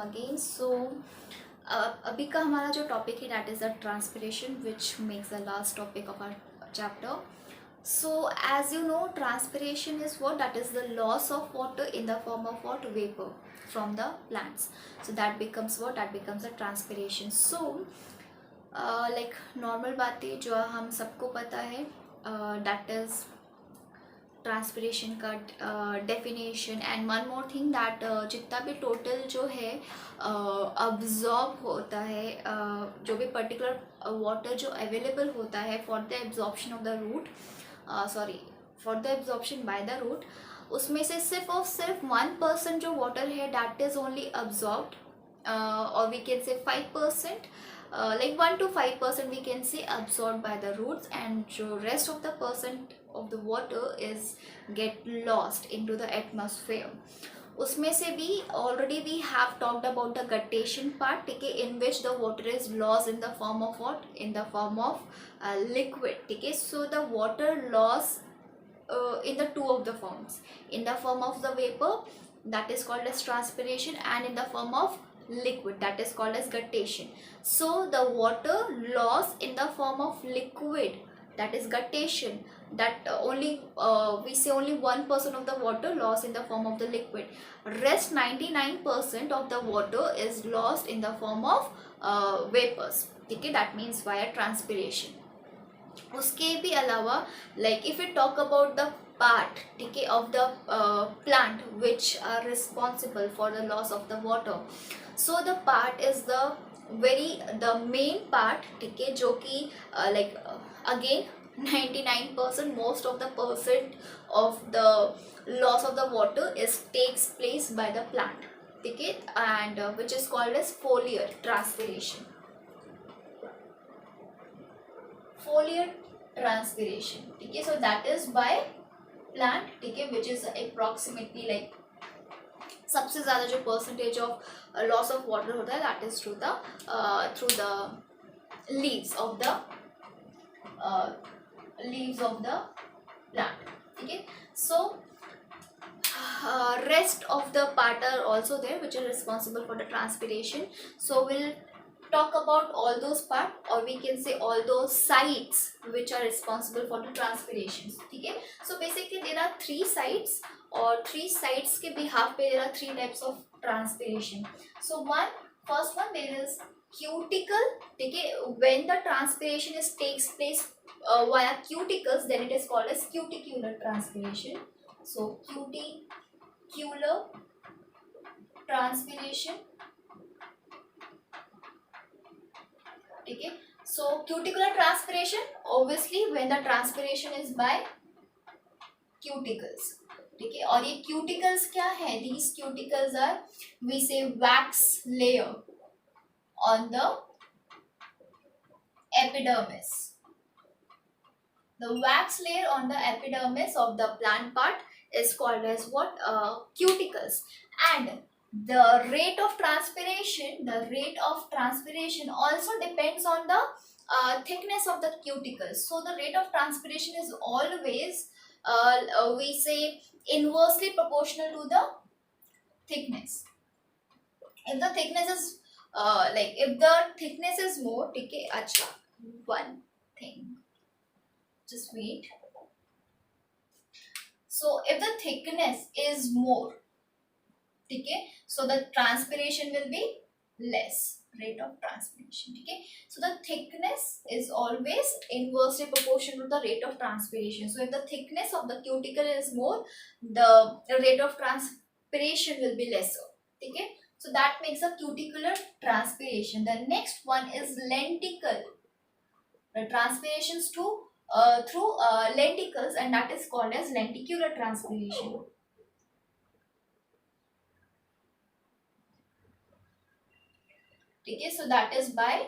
again. So अभी का हमारा जो टॉपिक है that is the transpiration which makes the last topic of our chapter. So as you know, transpiration is what? That is the loss of water in the form of what? Vapor from the plants. So that becomes what? That becomes the transpiration. So like normal बातें जो हम सबको पता है, that is transpiration का definition. And one more thing that जितना भी total जो है अब्जॉर्ब होता है, जो भी पर्टिकुलर वाटर जो अवेलेबल होता है for the absorption of the root, sorry for the absorption by the root, उसमें से सिर्फ और सिर्फ 1% जो वाटर है दैट इज़ ओनली अब्जॉर्ब्ड, और we can say 5%, like 1 to 5% we can say absorbed by the roots, and the rest of the percent of the water is get lost into the atmosphere. उसमें से भी already we have talked about the guttation part, ठीक है, in which the water is lost in the form of what? In the form of liquid, ठीक है. So the water loss in the two of the forms, in the form of the vapor that is called as transpiration, and in the form of liquid that is called as guttation. So the water loss in the form of liquid, that is guttation, that only we say only 1% of the water lost in the form of the liquid. Rest 99% of the water is lost in the form of vapors, okay, that means via transpiration. उसके भी अलावा like if we talk about the part, ठीक है, of the plant which are responsible for the loss of the water, so the part is the main part, ठीक है, जो कि like again 99% most of the percent of the loss of the water is takes place by the plant, ठीक है, and which is called as foliar transpiration. Foliar transpiration, ठीक है, so that is by plant, ठीक है, which is approximately like सबसे ज़्यादा जो percentage of loss of water होता है that is through the leaves of the plant, ठीक है. सो rest of the part are also there which are responsible for the transpiration. So we'll talk about all those part, or we can say all those sites which are responsible for the transpirations, ठीक है. So basically there are 3 sites, और 3 sites के behalf पे there are 3 types of transpiration. So first one there is cuticle, ठीक है. When the transpiration takes place via cuticles, then it is called as cuticular transpiration. So cuticular transpiration, ठीक है. So cuticular transpiration, obviously when the transpiration is by cuticles, ठीक है. और ये cuticles क्या है? These cuticles are, we say, wax layer on the epidermis. The wax layer on the epidermis of the plant part is called as what? Cuticles. And the rate of transpiration also depends on the thickness of the cuticles. So the rate of transpiration is always we say inversely proportional to the thickness. If the thickness is more, ठीक है. अच्छा, one thing, just wait. So if the thickness is more, ठीक है, so the transpiration will be less, rate of transpiration, ठीक है. So the thickness is always inversely proportional to the rate of transpiration. So if the thickness of the cuticle is more, the rate of transpiration will be lesser, ठीक है. So that makes a cuticular transpiration. The next one is lenticle. The transpirations through lenticles, and that is called as lenticular transpiration. Okay, so that is by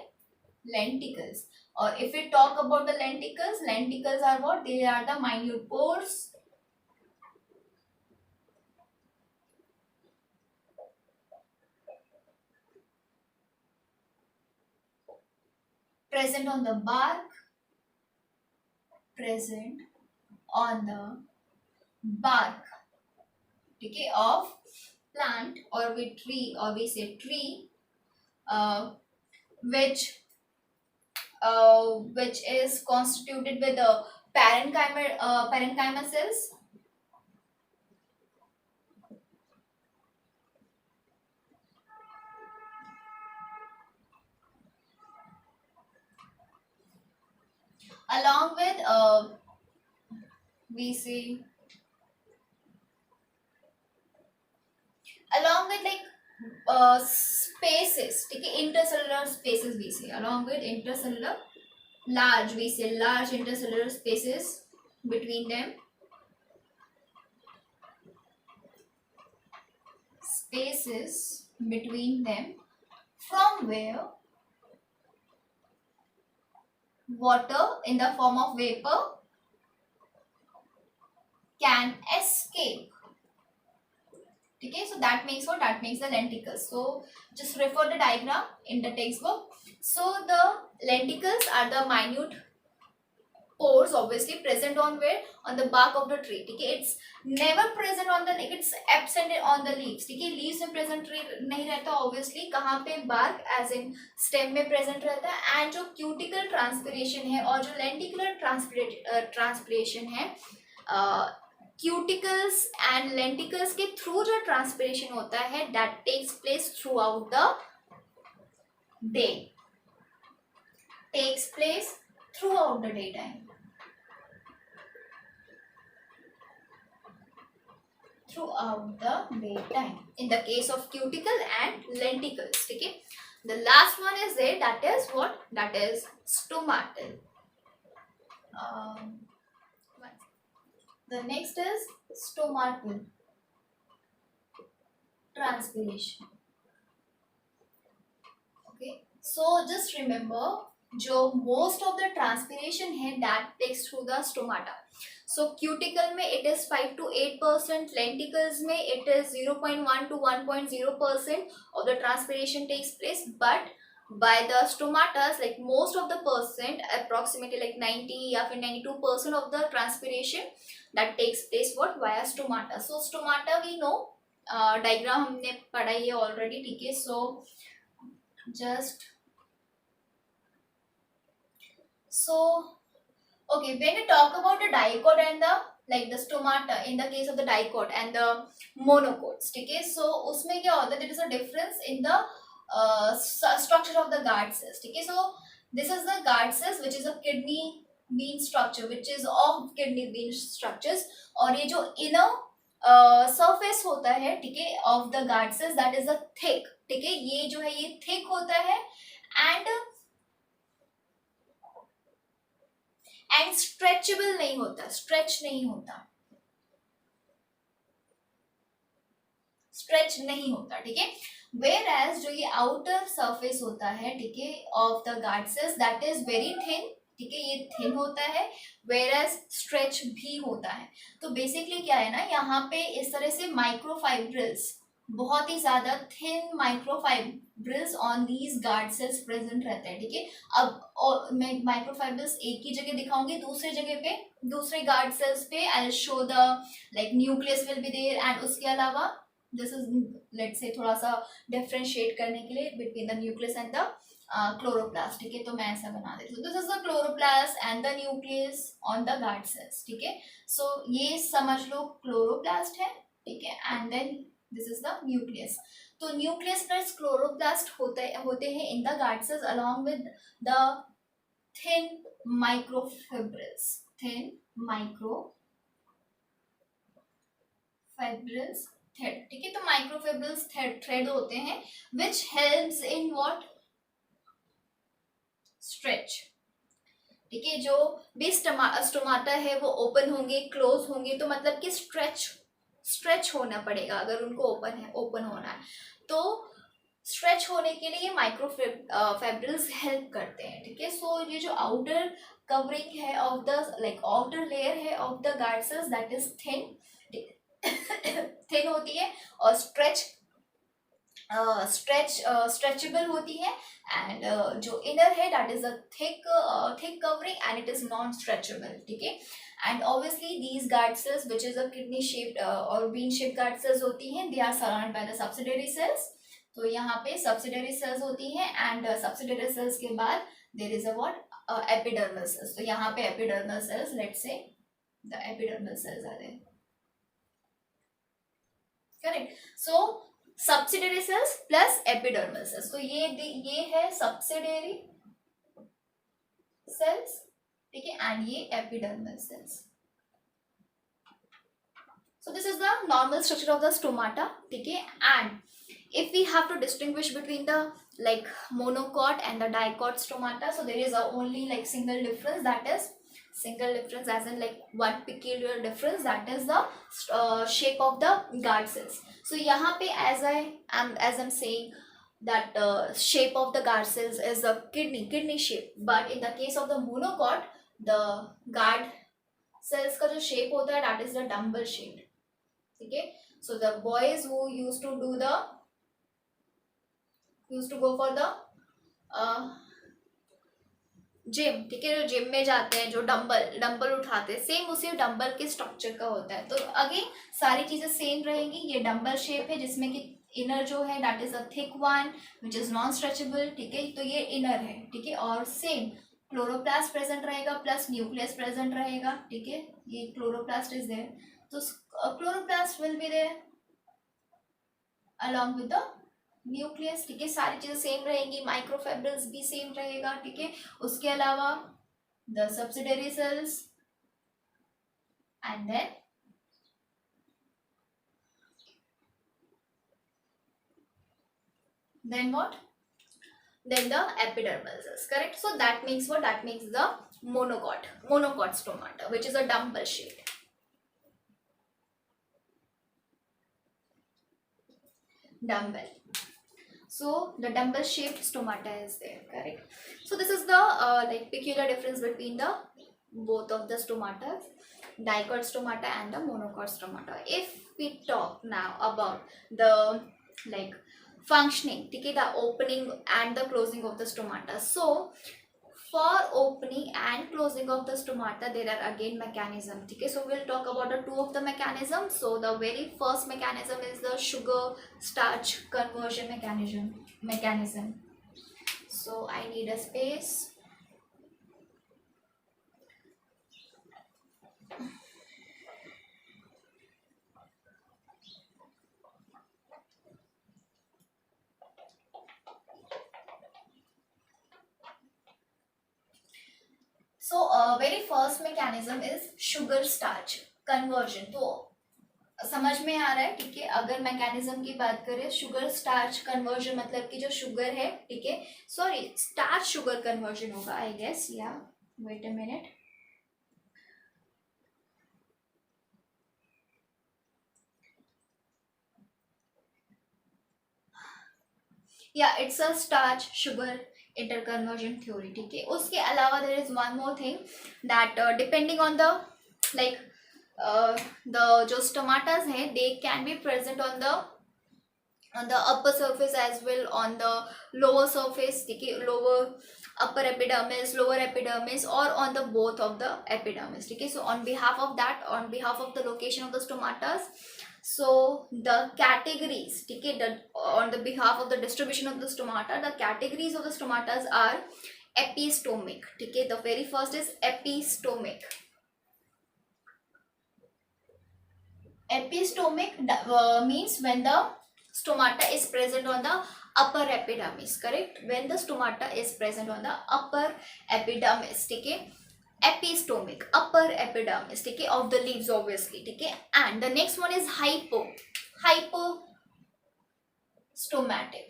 lenticles. Or if we talk about the lenticles are what? They are the minute pores present on the bark, ठीक है, of plant, or we say tree, uh, which is constituted with the parenchyma cells. Along with we say along with like spaces, ठीक है, intercellular spaces we say, along with intercellular large intercellular spaces between them, from where water in the form of vapor can escape. Okay, so that makes what? That makes the lenticles. So just refer the diagram in the textbook. So the lenticles are the minute pores, obviously present on where? On the bark of the tree. Okay, it's never present on the, like it's absent on the leaves. Okay, leaves में present नहीं रहता obviously, कहाँ पे? bark as in stem में present रहता है. And जो cuticle transpiration है और जो lenticular transpiration है, cuticles and lenticles के through जो transpiration होता है, that takes place throughout the day, takes place throughout the daytime, in the case of cuticle and lenticles. Okay, the last one is there, that is what? That is stomatal. The next is stomatal transpiration. Okay, so just remember, जो most of the transpiration है that takes through the stomata. So cuticle में it is 5 to 8%, lenticles में it is 0.1 to 1.0% of the transpiration takes place, but by the stomatas, like most of the percent, approximately like 90 या फिर 92% of the transpiration that takes place what? Via stomata. So stomata we know, diagram हमने पढ़ा ही है already. ठीक है, so just okay, when you talk about the dicot and the like the stomata, in the case of the dicot and the monocots, okay, so उसमें क्या होता है? There is a difference in the structure of the guard cells. Okay, so this is the guard cells, which is a kidney bean structure, which is of kidney bean structures, और ये जो inner surface होता है, ठीक है, of the guard cells, that is a thick. ठीक है, ये जो है ये thick होता है and stretchable नहीं होता, stretch नहीं होता, ठीक है. Whereas जो ये outer surface होता है, ठीक है, of the guard cells, that is very thin. ठीक है, ये thin होता है, whereas stretch भी होता है. तो basically क्या है ना, यहाँ पे इस तरह से microfibrils, बहुत ही ज्यादा thin microfibrils on these guard cells present रहते हैं. ठीक है, अब मैं माइक्रोफाइब्रिल्स एक ही जगह दिखाऊंगी, दूसरे जगह पे दूसरे गार्ड सेल्स पे I will show the like nucleus will be there, and उसके अलावा दिस इज लेट्स से थोड़ा सा डिफरेंशिएट करने के लिए between the nucleus and the chloroplast. ठीक है, तो मैं ऐसा बना देती हूँ. This is the chloroplast and the nucleus on the guard cells. ठीक है, सो ये समझ लो क्लोरोप्लास्ट है. ठीक है, and then this is the nucleus. तो न्यूक्लियस प्लस क्लोरोप्लास्ट होते हैं in the guard cells along with the thin microfibrils. Thread. ठीक है, तो माइक्रोफिब्रिल्स थ्रेड होते हैं which helps in what? Stretch. ठीक है, जो भी स्टोमाटा है वो ओपन होंगे, क्लोज होंगे, तो मतलब कि स्ट्रेच होना पड़ेगा अगर उनको ओपन होना है. तो स्ट्रेच होने के लिए माइक्रोफिब्रिल्स हेल्प करते हैं. ठीक है, सो ये जो आउटर कवरिंग है of the like outer layer है of the guard cells, that is thin होती है, और स्ट्रेच स्ट्रेचेबल होती है, एंड जो इनर है that is a thick covering and it is non stretchable, ठीक है। And obviously these guard cells which is a kidney shaped और बीन शेप्ड गार्ड सेल्स होती हैं, they are surrounded by the subsidiary cells. तो यहाँ पे subsidiary cells होती हैं, एंड सब्सिडरी सेल्स के बाद there is a what, epidermal cells. तो यहाँ पे epidermal cells, let's say the epidermal cells are there, correct. So subsidiary cells plus epidermal cells, तो ये है सब्सिडरी सेल्स, ठीक है, एंड ये epidermal cells. So this is the normal structure of the stomata, ठीक है। And if we have to distinguish between the like monocot and the dicot stomata, so there is a only like single difference, that is single difference as in like one peculiar difference, that is the shape of the guard cells. So यहाँ पे as I'm saying that shape of the guard cells is the kidney shape, but in the case of the monocot the guard cells का जो shape होता है that is the dumbbell shaped, ठीक है। So the boys who used to go for the gym, ठीक है, जो gym में जाते हैं, जो डंबल उठाते हैं, सेम उसी डंबल के स्ट्रक्चर का होता है। तो अगेन सारी चीजें सेम रहेंगी। ये डंबल शेप है जिसमें कि इनर जो है that is a thick one which is non stretchable, ठीक है, तो ये इनर है, ठीक है। और सेम क्लोरोप्लास्ट प्रेजेंट रहेगा प्लस न्यूक्लियस प्रेजेंट रहेगा, ठीक है, ये क्लोरोप्लास्ट इज देयर, तो chloroplast will be there along with the nucleus, ठीक है। सारी चीजें सेम रहेंगी, माइक्रोफाइब्रिल्स भी सेम रहेगा, ठीक है। उसके अलावा the subsidiary cells and then what, then the epidermal cells, correct। so that makes what, that makes the monocot stomata, which is a dumbbell shape, dumbbell. So the dumbbell shaped stomata is there, correct। so this is the like peculiar difference between the both of the stomatas, dicot stomata and the monocot stomata. If we talk now about the like functioning, okay, the opening and the closing of the stomata. So for opening and closing of the stomata there are again mechanism, okay, so we'll talk about the two of the mechanisms. So the very first mechanism is the sugar starch conversion mechanism. So I need a space. So very first mechanism is sugar starch conversion. तो समझ में आ रहा है, ठीक है। अगर mechanism की बात करें, शुगर स्टार्च कन्वर्जन मतलब कि जो शुगर है, ठीक है, सॉरी स्टार्च शुगर कन्वर्जन होगा आई गेस, या वेट अ मिनट, या it's a starch sugar interconversion theory, ठीक है। उसके अलावा there is one more thing that depending on the like the जो stomatas हैं they can be present on the upper surface as well on the lower surface, ठीक है, lower upper epidermis, lower epidermis, or on the both of the epidermis, ठीक है। so on behalf of that, on behalf of the location of the stomatas, so the categories, ठीक है, on the behalf of the distribution of the stomata, the categories of the stomatas are epistomic, ठीक है। the very first is epistomic. Epistomic means when the stomata is present on the upper epidermis, correct, when the stomata is present on the upper epidermis, ठीक है, epistomic upper epidermis, ठीक है, of the leaves obviously, ठीक है। and the next one is hypostomatic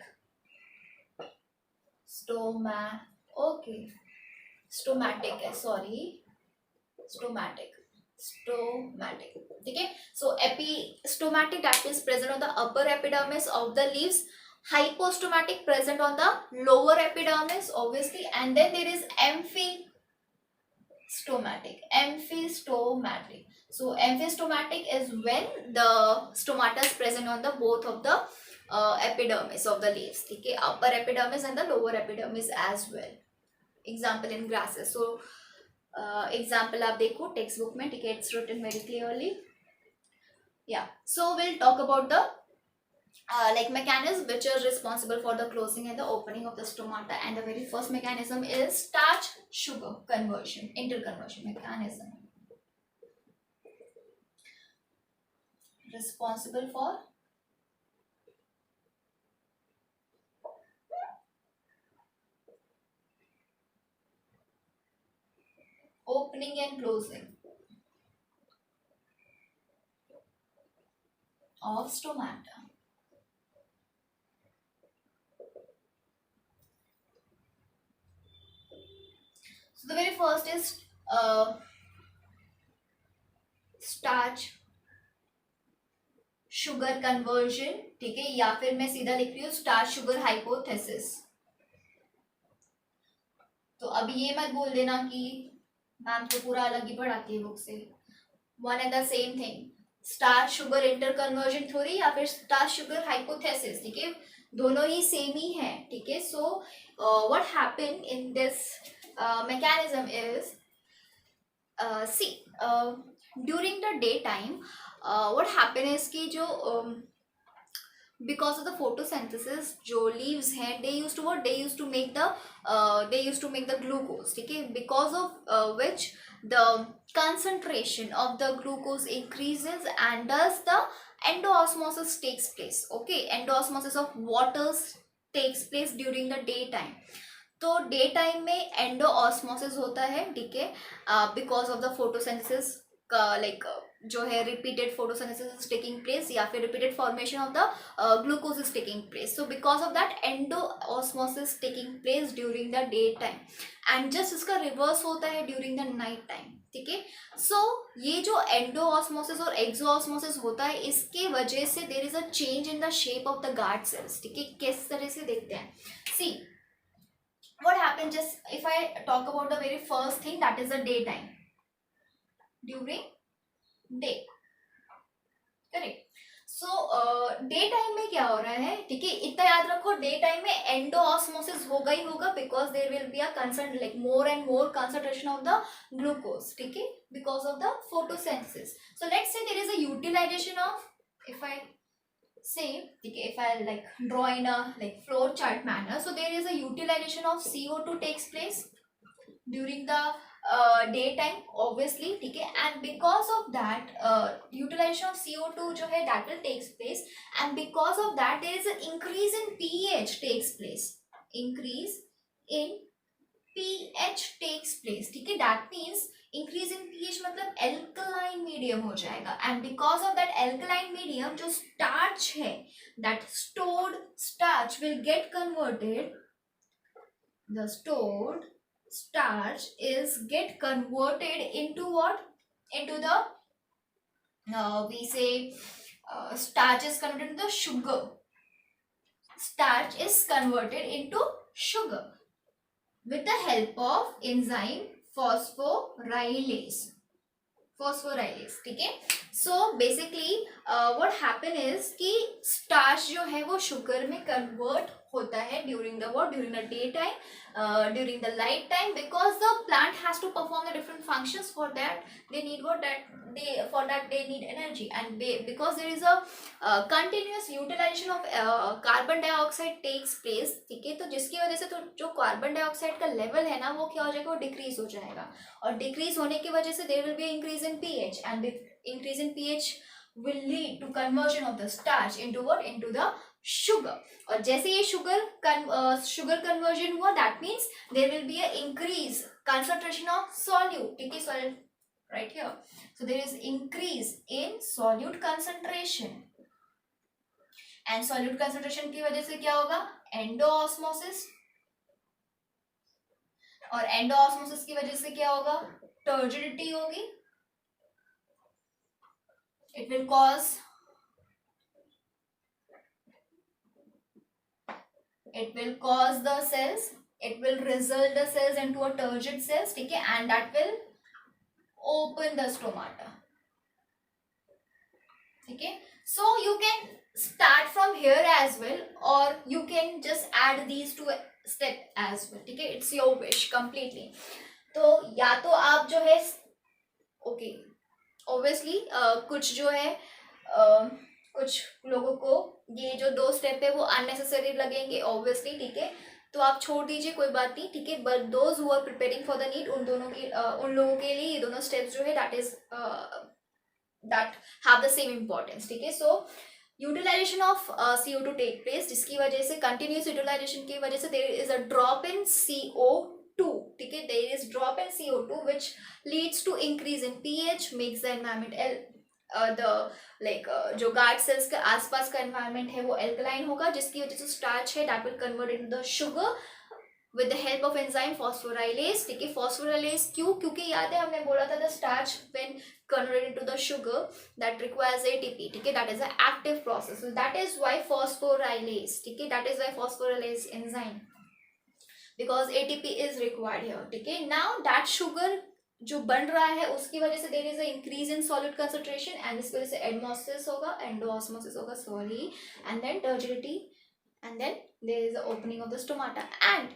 stomatic है, sorry, stomatic, ठीक है। so epistomatic that is present on the upper epidermis of the leaves, hypostomatic present on the lower epidermis obviously, and then there is amphistomatic. So amphistomatic is when the stomata is present on the both of the epidermis of the leaves, ठीक है, upper epidermis and the lower epidermis as well. Example in grasses. So example आप देखो text book में, ठीक है, it's written very clearly. Yeah, so we'll talk about the like mechanisms which are responsible for the closing and the opening of the stomata, and the very first mechanism is starch sugar conversion, interconversion mechanism, responsible for opening and closing of stomata. So the very first is starch sugar conversion, ठीक है, या फिर मैं सीधा लिख रही हूँ starch sugar hypothesis. तो अभी ये मत बोल देना कि मैम तो पूरा अलग ही पढ़ाती है बुक से. One and the same thing, starch sugar inter conversion theory या फिर स्टार्च शुगर हाइपोथेसिस, ठीक है, दोनों ही सेम ही है, ठीक है. So what happen in this mechanism is see during the daytime what happen is कि जो because of the photosynthesis जो leaves हैं they used to what, they used to make the glucose, ठीक है, because of which the concentration of the glucose increases and thus the endoosmosis takes place. Okay, endoosmosis of waters takes place during the daytime. तो day time में endo osmosis होता है, ठीक है, because of the photosynthesis like जो है repeated photosynthesis is taking place या फिर repeated formation of the glucose is taking place. So because of that endo osmosis taking place during the day time and just इसका reverse होता है during the night time, ठीक है. So ये जो endo osmosis और एक्सो ऑस्मोसिस होता है इसके वजह से there is a change in the shape of the guard cells, ठीक है. किस तरह से देखते हैं, see what happens, just if I talk about the very first thing, that is the daytime, during day, correct. So day time में क्या हो रहा है, ठीक है, इतना याद रखो, डे टाइम में एंडो ऑस्मोसिस होगा ही होगा because there will be a concern like more and more concentration of the glucose, ठीक है, because of the photosynthesis. So let's say there is a utilization of, if I say, okay, if I like draw in a like flow chart manner, so there is a utilization of CO2 takes place during the daytime obviously, ठीक है, and because of that utilization of CO2 जो है that will takes place, and because of that there is an increase in pH takes place, increase in pH takes place, ठीक है. that means increase in pH मतलब alkaline medium हो जाएगा, and because of that alkaline medium जो starch है, that stored starch will get converted, the stored starch is get converted into what, into the we say starch is converted into the sugar, starch is converted into sugar with the help of enzyme phosphorylase, ठीक है. So basically what happen is कि starch जो है वो sugar में convert होता है during the what, during the day time, during the light time, because the plant has to perform the different functions. For that they need what, that they need energy, and because there is a continuous utilization of carbon dioxide takes place, ठीक है, तो जिसकी वजह से तो जो carbon dioxide का level है ना वो क्या हो जाएगा, वो डिक्रीज हो जाएगा, और डिक्रीज होने की वजह से there will be increase in pH, and increase in pH will lead to conversion of the starch into what, into the sugar. और जैसे ये sugar conversion हुआ, that means there will be a increase concentration of solute, ठीक है, solute right here. So there is increase in solute concentration, and solute concentration की वजह से क्या होगा, एंडोऑस्मोसिस, और एंडोऑस्मोसिस की वजह से क्या होगा, टर्जिडिटी होगी. It will cause the cells, it will result the cells into a turgid cells, ठीक है, and that will open the stomata, ठीक है. So you can start from here as well, or you can just add these two step as well. ठीक है, it's your wish completely. तो या तो आप जो है ओके ऑब्वियसली कुछ जो है कुछ लोगों को ये जो 2 स्टेप है वो अननेसेसरी लगेंगे ऑब्वियसली. ठीक है, तो आप छोड़ दीजिए, कोई बात नहीं. ठीक है, but those who are preparing for the NEET उन लोगों के लिए ये दोनों स्टेप्स जो है that have the same importance. ठीक है, so utilization of CO2 take place, जिसकी वजह से कंटिन्यूस यूटिलाइजेशन की वजह से there is a drop in CO2. ठीक है, there is drop in CO2 which leads to increase in pH, makes the environment जो गार्ड सेल्स के आसपास का एनवायरनमेंट है वो एल्कलाइन होगा, जिसकी वजह से स्टार्च है that will convert into the sugar with the help of enzyme phosphorylase. ठीक है, फॉस्फोराइलेज क्यों? क्योंकि याद है हमने बोला था the starch when converted into the sugar that requires ATP. ठीक है, that is a active process, that is why phosphorylase. ठीक है, that is why phosphorylase enzyme, because ATP is required here. ठीक है, नाउ दैट शुगर जो बन रहा है उसकी वजह से there is a increase in solid concentration, and इस वजह से एंडोऑस्मोसिस होगा sorry, and then turgidity, and then there is the opening of the stomata. And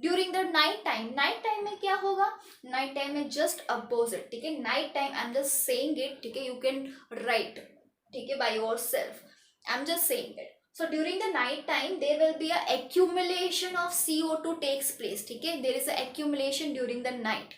during the night time में क्या होगा? नाइट टाइम में जस्ट अपोजिट. ठीक है, night time I am just saying it. ठीक है, यू कैन राइट. ठीक है, by yourself I am just saying it. So during the night time there will be a accumulation of CO2 takes place. ठीक है, there is a accumulation during the night.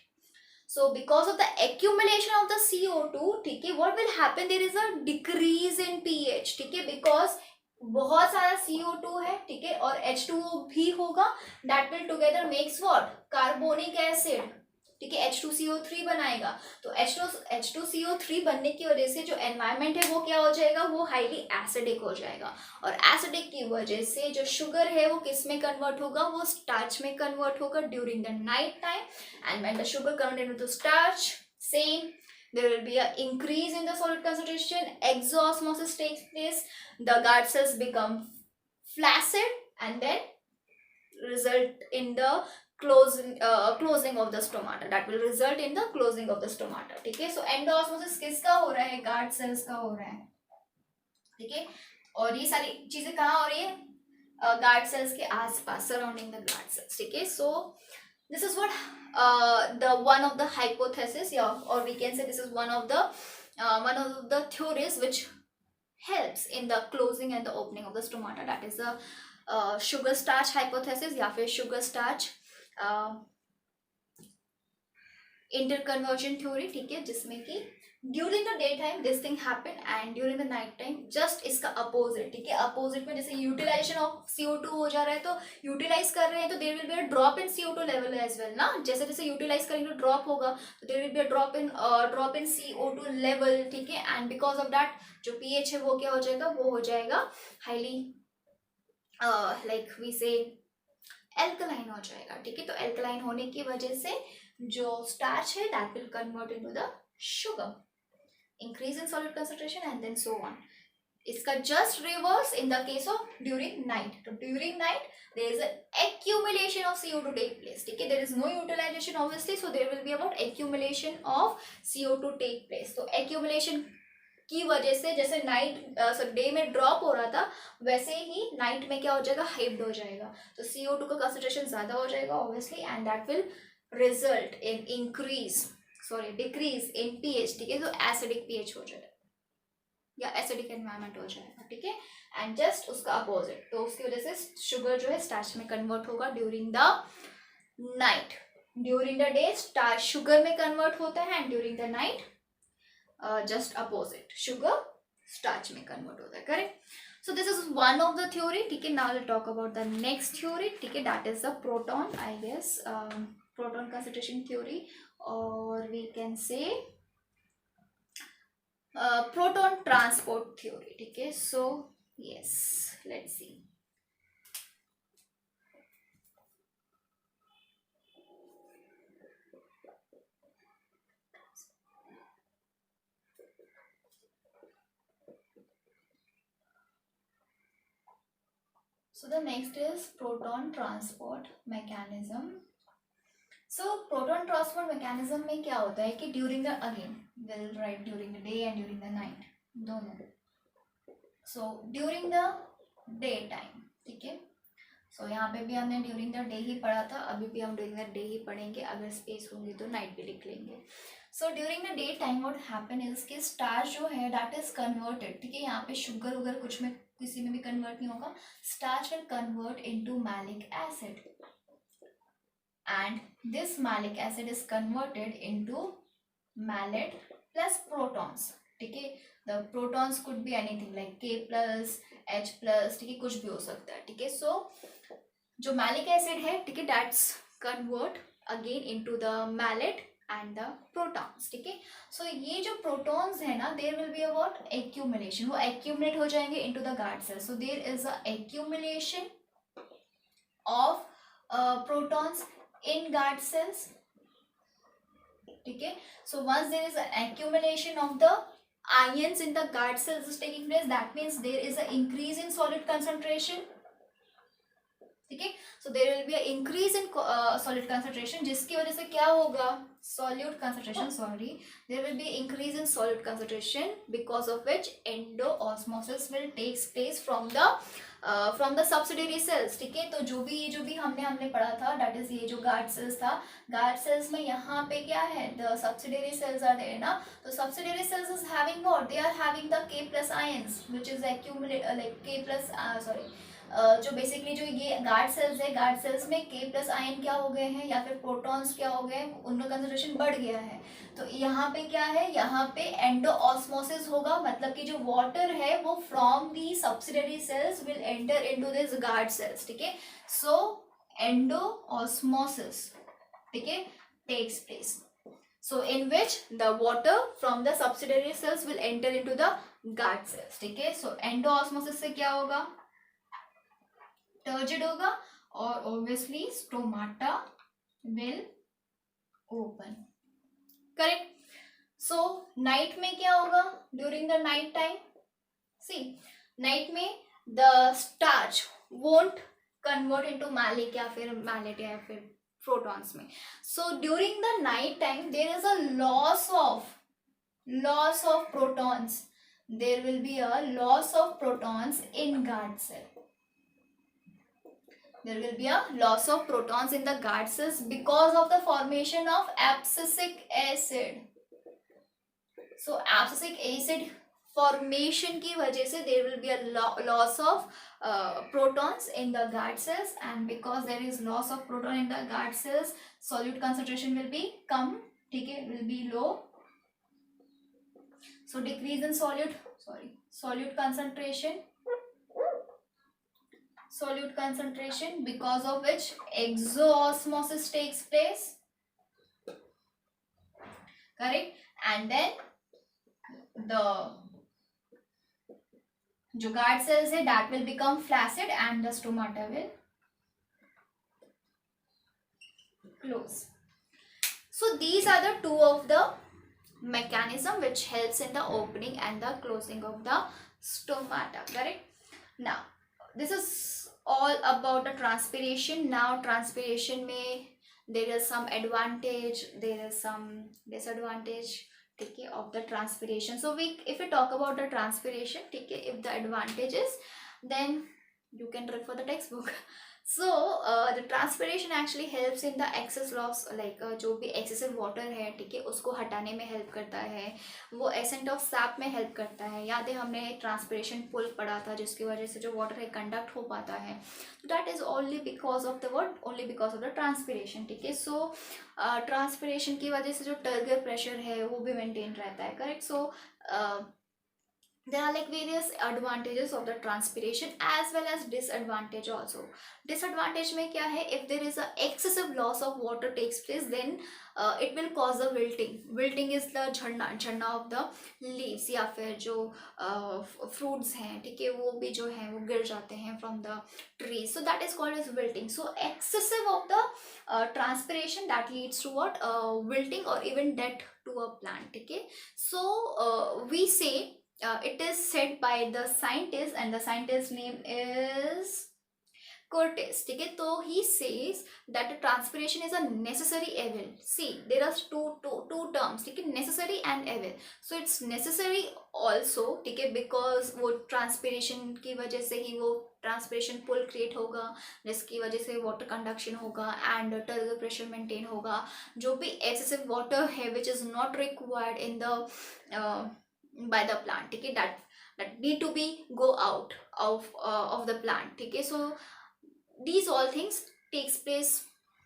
So because of the accumulation of the CO2, ठीक है, what will happen? There is a decrease in pH. ठीक है, because बहुत सारा CO2 है. ठीक है, और H2O भी होगा, that will together makes what? Carbonic acid. ठीक है, H2CO3 बनाएगा. तो H2CO3 बनने की वजह से जो एनवायरनमेंट है वो क्या हो जाएगा? वो हाईली एसिडिक हो जाएगा, और एसिडिक की वजह से जो शुगर है वो किस में कन्वर्ट होगा? वो स्टार्च में कन्वर्ट होगा during the night time. And when the sugar converted into starch, same there will be a increase in the solid concentration, exosmosis takes place, the guard cells become flaccid, and then result in the closing of the stomata. That will result in the closing of the stomata. ठीक है, so endosmosis किसका हो रहा है? Guard cells का हो रहा है. ठीक है, और ये सारी चीजें कहाँ हो रही है? गार्ड सेल्स के आसपास, सराउंडिंग द गार्ड सेल्स. ठीक है, सो this is what the one of the hypothesis, yeah, or we can say this is one of the theories which helps in the closing and the opening of the stomata. That is the sugar starch hypothesis या फिर sugar starch interconversion theory. ठीक है, जिसमें कि during the day time this thing happen, and during the night time just इसका opposite. ठीक है, opposite में जैसे यूटिलाइजेशन ऑफ CO2 हो जा रहा है, तो यूटिलाइज कर रहे हैं तो there will be a drop in CO2 level as well ना. जैसे जैसे यूटिलाइज करेंगे ड्रॉप होगा, तो there will be a drop in CO2 level. ठीक है, एंड बिकॉज ऑफ दैट जो pH है वो क्या हो जाएगा? वो हो जाएगा हाईली लाइक वी से एल्कलाइन हो जाएगा. ठीक है, तो एल्कलाइन होने की वजह से जो स्टार्च है that will convert into the sugar, increase in solid concentration, and then so on. इसका just reverse in the case of during night. तो during night there is an accumulation of CO2 take place. ठीक है, there is no utilization obviously, so there will be about accumulation of CO2 take place. तो accumulation की वजह से जैसे day में drop हो रहा था, वैसे ही नाइट में क्या हो जाएगा? हाइप्ड हो जाएगा. तो CO2 का कंसंट्रेशन ज्यादा हो जाएगा obviously, and that will result in decrease in pH. ठीक है, तो एसिडिक pH हो जाएगा या एसिडिक एनवायरनमेंट हो जाएगा. ठीक है, एंड जस्ट उसका अपोजिट, तो उसकी वजह से शुगर जो है स्टार्च में कन्वर्ट होगा during the night. During the day starch sugar में कन्वर्ट होता है, and during the night just opposite, sugar starch में कन्वर्ट होता है. Correct. So this is one of the theory. ठीक है, now we'll talk about the next theory. ठीक है, that is the proton, I guess, proton concentration theory, or we can say proton transport theory. ठीक है, so yes, let's see. So the next is proton transport mechanism. So proton transport mechanism में क्या होता है कि during the again will write during the day and during the night दोनों. So during the day time, ठीक है. सो यहाँ पे भी हमने ड्यूरिंग द डे ही पढ़ा था, अभी भी हम ड्यूरिंग द डे ही पढ़ेंगे, अगर स्पेस होंगी तो नाइट भी लिख लेंगे. सो during the day time what happen is कि स्टार्च जो है दैट इज कन्वर्टेड, ठीक है. यहाँ पे शुगर वगैरह कुछ में किसी में भी कन्वर्ट नहीं होगा. Starch will convert into malic acid and this malic acid is converted into malate plus protons, ठीक है. the protons could be anything like K plus H plus, ठीक है, कुछ भी हो सकता है, ठीक है. सो जो मैलिक एसिड है, ठीक है, that's convert again into the malate and the protons, ठीक है. सो ये जो प्रोटॉन्स है ना, there will be a what accumulation, वो एक्यूमुलेट हो जाएंगे into the guard cell. So there is a accumulation of protons in guard cells, ठीक है. So once there is an accumulation of the ions in the guard cells is taking place, that means there is an increase in solid concentration, ठीक है. So there will be an increase in solid concentration, जिसकी वजह से क्या होगा, solute concentration, sorry, there will be increase in solid concentration because of which endoosmosis will takes place from the subsidiary cells, ठीक है. तो जो भी हमने पढ़ा था, that is ये जो guard cells था, guard cells में यहाँ पे क्या है, the subsidiary cells are there ना. तो subsidiary cells is having what, they are having the K plus ions which is accumulate like K plus जो बेसिकली जो ये गार्ड सेल्स है, गार्ड सेल्स में K प्लस आयन क्या हो गए हैं या फिर प्रोटॉन्स क्या हो गए, उनका कंसंट्रेशन बढ़ गया है. तो यहाँ पे क्या है, यहाँ पे एंडोऑस्मोसिस होगा, मतलब कि जो वाटर है वो from the subsidiary cells will enter into this guard cells, ठीक है. सो एंडोऑस्मोसिस, ठीक है, takes place. So in which the water from the subsidiary cells will enter into the guard cells, ठीक है. So एंडोऑस्मोसिस से क्या होगा, turgid होगा और obviously stomata will open, correct. So night में क्या होगा, during the night time, see night में the starch won't convert into malic या फिर मैलेट या फिर प्रोटॉन्स में. So during the night time there is a loss of protons, there will be a loss of protons in guard cell. There will be a loss of protons in the guard cells because of the formation of abscisic acid. So abscisic acid formation की वजह से there will be a loss of protons in the guard cells, and because there is loss of proton in the guard cells, solute concentration will be कम, ठीक है, will be low. So decrease in solute concentration because of which exoosmosis takes place, correct. And then the जो guard cells है that will become flaccid and the stomata will close. So these are the two of the mechanism which helps in the opening and the closing of the stomata, correct. Now this is all about the transpiration. Now transpiration में there is some advantage, there is some disadvantage, ठीक है, of the transpiration. So if we talk about the transpiration, ठीक है, if the advantages, then you can refer the textbook. So the transpiration actually helps in the excess loss, like जो भी excessive water है, ठीक है, उसको हटाने में help करता है. वो ascent of sap में help करता है. याद है हमने transpiration pull पढ़ा था, जिसकी वजह से जो water है conduct हो पाता है. So that is only because of the what, only because of the transpiration, ठीक है. So transpiration की वजह से जो turgor pressure है वो भी maintain रहता है, correct. So there are like various advantages of the transpiration as well as disadvantage also. Disadvantage में क्या है, if there is a excessive loss of water takes place, then it will cause a wilting is the झड़ना of the leaves, या फिर जो fruits हैं, ठीक है, वो भी जो है वो गिर जाते हैं from the trees. So that is called as wilting. So excessive of the transpiration that leads to what, wilting or even death to a plant, ठीक है. So we say it is said by the scientist, and the scientist's name is Cortes, ठीक है. तो he says that transpiration is a necessary evil. See, there are two terms, ठीक है, necessary and evil. So it's necessary also, ठीक है, because वो transpiration की वजह से ही वो ट्रांसपिरेशन पुल क्रिएट होगा, जिसकी वजह से वाटर कंडक्शन होगा एंड टर्बुलेंट प्रेशर मेंटेन होगा. जो भी एक्सेसिव वाटर है which is not required in the by the plant, ठीक है, that need to be go out of the plant, ठीक है. So these all things takes place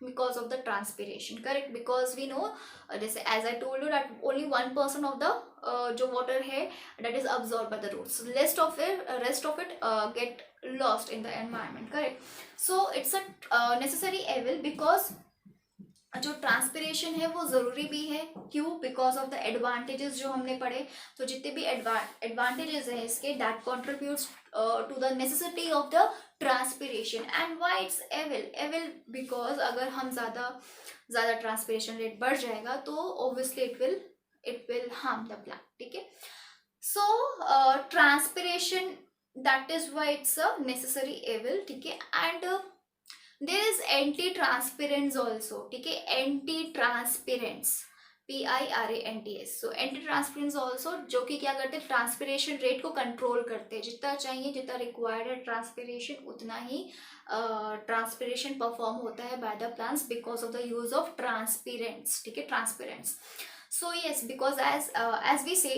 because of the transpiration, correct, because we know this, as I told you, that only 1% of the जो water है that is absorbed by the roots, so rest of it get lost in the environment, correct. So it's a necessary evil because जो transpiration है वो ज़रूरी भी है. क्यों? Because of the advantages जो हमने पढ़े. तो जितने भी एडवांटेजेस हैं इसके, that contributes to the necessity of the transpiration. And why it's evil because अगर हम ज़्यादा ट्रांसपिरेशन रेट बढ़ जाएगा तो obviously it will harm the plant, ठीक है. So transpiration, that is why it's a necessary evil, ठीक है. And there is anti transpirants also, ठीक है, anti transpirants, PIRANTS. So anti transpirants also, जो कि क्या करते हैं, ट्रांसपिरेशन रेट को कंट्रोल करते हैं. जितना चाहिए, जितना रिक्वायर्ड है ट्रांसपिरेशन, उतना ही ट्रांसपिरेशन परफॉर्म होता है by the plants because of the use of transpirants, ठीक है, ट्रांसपेरेंट्स. So yes, because as we say,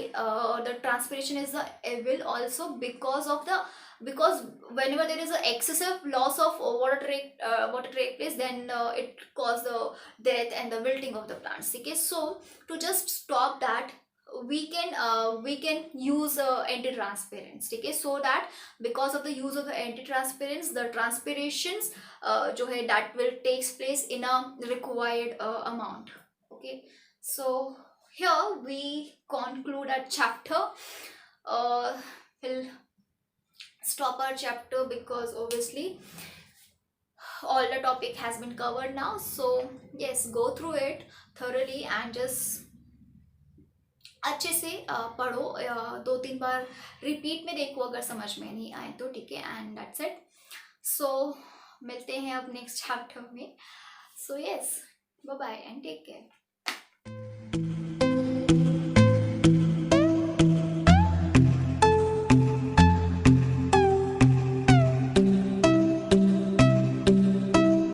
the transpiration is the evil also because whenever there is a excessive loss of water take place, then it cause the death and the wilting of the plants, okay. So to just stop that, we can use anti-transpirants, okay, so that because of the use of the anti-transpirants, the transpirations जो है that will takes place in a required amount, okay. So here we conclude our chapter. We'll stop our chapter because obviously all the topic has been covered now. So yes, go through it thoroughly and just अच्छे से पढ़ो, 2-3 बार repeat में देखो अगर समझ में नहीं आए तो, ठीक है. And that's it. सो मिलते हैं अब नेक्स्ट चैप्टर में. So yes, bye bye and take care.